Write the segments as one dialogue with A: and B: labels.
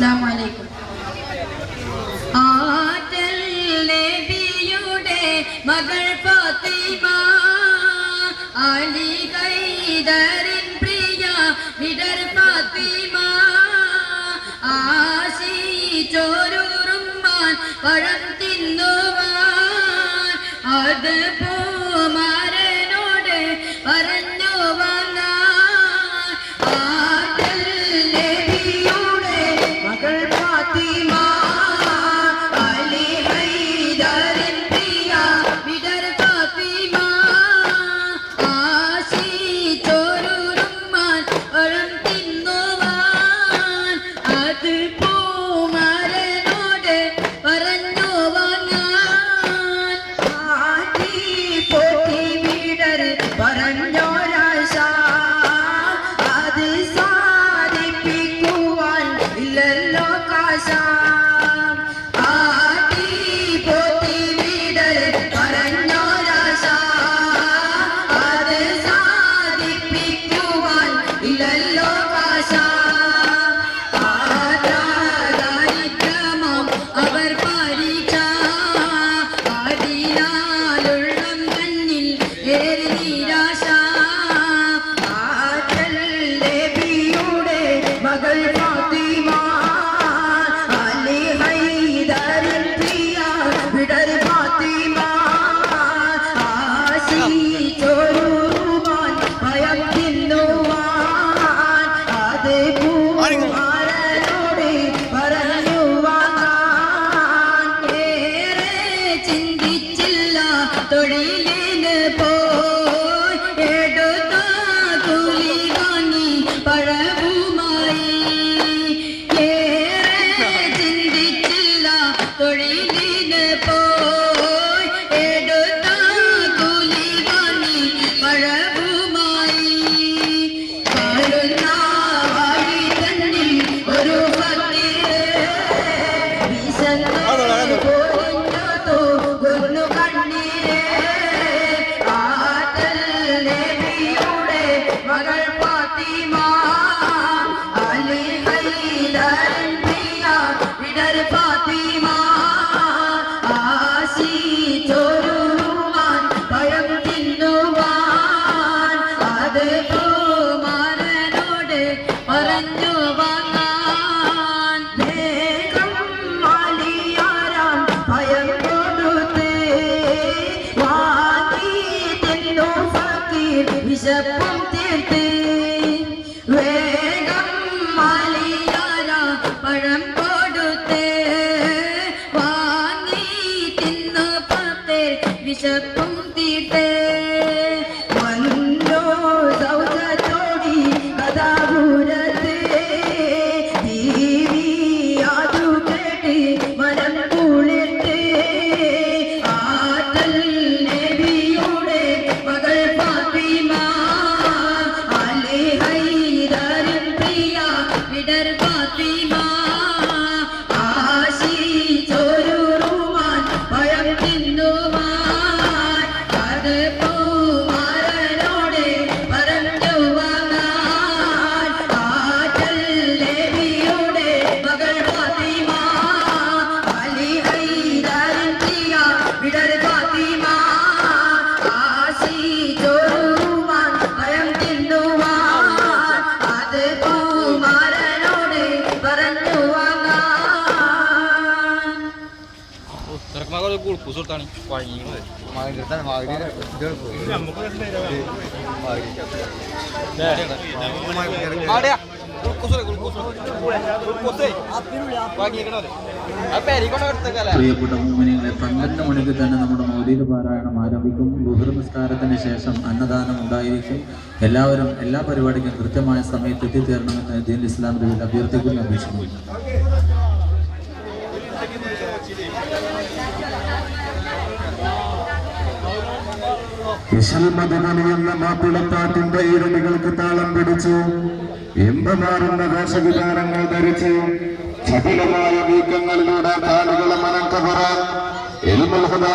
A: അസ്സലാമു അലൈക്കും. ആറ്റൽ നബിയുടെ മകൾ ഫാത്തിമ, അലി ഹൈദറിൻ പ്രിയ വിടർ ഫാത്തിമ, ആശിച്ചോരുറുമ്മാൻ പഴം തിന്നുവാൻ അത് പൂമാരനോട് പറഞ്ഞു വാങ്ങാൻ. ആറ്റൽ നബിയുടെ മകൾ ഫാത്തിമ, അലി ഹൈദറിൻ പ്രിയ വിടർ ഫാത്തിമ, ആശിച്ചോരുറുമ്മാൻ പഴം തിന്നുവാൻ അത് പൂമാരനോട് പറഞ്ഞു വാങ്ങാൻ. ആറ്റി പോറ്റി വിടർ പറഞ്ഞോരാശ അത് സാധിപ്പിക്കുവാൻ ഇല്ലല്ലോ കാശ. ആറ്റി പോറ്റി വിടർ പറഞ്ഞോരാശ അത് സാധിപ്പിക്കുവാൻ ഇല്ലല്ലോ കാശ. ആദാരിക്രമം അവർ പാലിച്ച അതിനാലുള്ളം തന്നിൽ ഏറി നിരാശ. ആറ്റൽ നബിയുടെ മകൾ ഫാത്തിമ, അലി ഹൈദറിൻ പ്രിയ വിടർ ഫാത്തിമ, ആശിച്ചോരുറുമ്മാൻ ഭയം തിന്നുവാൻ അത് പൂമാരനോട് പറഞ്ഞു വാങ്ങാൻ. ഏറെ ചിന്തിച്ചില്ല തൊഴിലിന് പോയി എടുത്ത കൂലി വാങ്ങി പഴവുമായി. ഏറെ ചിന്തിച്ചില്ല തൊഴിലിന് പോയി എടുത്ത കൂലി വാങ്ങി പഴവുമായി. വരുന്ന വഴി തന്നിൽ ഒരു ഫക്കീറ് വിശന്നു പൊരിഞ്ഞു തൂകുന്നു കണ്ണീര്. ആറ്റൽ നബിയുടെ മകൾ ഫാത്തിമ, അലി ഹൈദറിൻ പ്രിയ വിടർ ഫാത്തിമ, ആശിച്ചോരുറുമ്മാൻ പഴം തിന്നുവാൻ അത് പൂമാരനോട് പറഞ്ഞു വാങ്ങാൻ. വേഗം മാലിയാരാം ഭയം കൊടുത്ത് വാങ്ങി തിന്നു ഫക്കീർ വിശപ്പും തീർത്ത്. വേഗം മാലിയാരാം പഴം കൊടുത്ത് വാങ്ങി തിന്നു ഫക്കീർ വിശപ്പും തീർത്ത്. വന്നോ സൗജത്തോടി കഥാപുരത്ത് ദേവി അതു കേട്ട് മനം കുളിർത്ത്. ആറ്റൽ നബിയുടെ മകൾ ഫാത്തിമ, അലി ഹൈദറിൻ പ്രിയ വിടർ ഫാത്തിമ, ആശിച്ചോരുറുമ്മാൻ പഴം തിന്നുവാൻ അത് പൂമാരനോട് പറഞ്ഞു വാങ്ങാൻ. ആറ്റൽ നബിയുടെ മകൾ ഫാത്തിമ, അലി ഹൈദറിൻ പ്രിയ വിടർ ഫാത്തിമ, ആശിച്ചോരുറുമ്മാൻ പഴം തിന്നുവാൻ അത് പൂമാരനോട് പറഞ്ഞു വാങ്ങാൻ.
B: പ്രിയപ്പെട്ട മുഅ്മിനീങ്ങളെ, 12 മണിക്ക് തന്നെ നമ്മുടെ മൗലീദ് പാരായണം ആരംഭിക്കും. ളുഹർ നിസ്കാരത്തിന് ശേഷം അന്നദാനം ഉണ്ടായിരിക്കും. എല്ലാവരും എല്ലാ പരിപാടിക്കും കൃത്യമായ സമയത്ത് എത്തിച്ചേരണമെന്ന് ദീൻ ഇസ്ലാമിന്റെ പേരിൽ അഭ്യർത്ഥിക്കുന്നു, അപേക്ഷിക്കുന്നു.
C: വിശൽമതമണി എന്ന മാപ്പിളപ്പാട്ടിന്റെ ഈരടികൾക്ക് താളം പിടിച്ചു എമ്പമാറുന്ന വേഷവിധാനങ്ങൾ ധരിച്ച് ചടുലമായ നീക്കങ്ങളിലൂടെ കാലുകളെ മനം കവറാൻ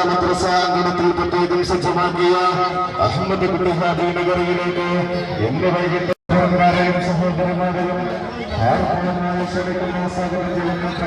C: മദ്രസാങ്കണത്തിൽ പ്രത്യേകം സജ്ജമാക്കിയ അഹമ്മദ് കുട്ടി ഹാജി നഗറിയിലേക്ക് എന്ന് വൈകിട്ട് സഹോദരന്മാരെയും ക്ഷണിക്കുന്ന സകല ജനങ്ങൾ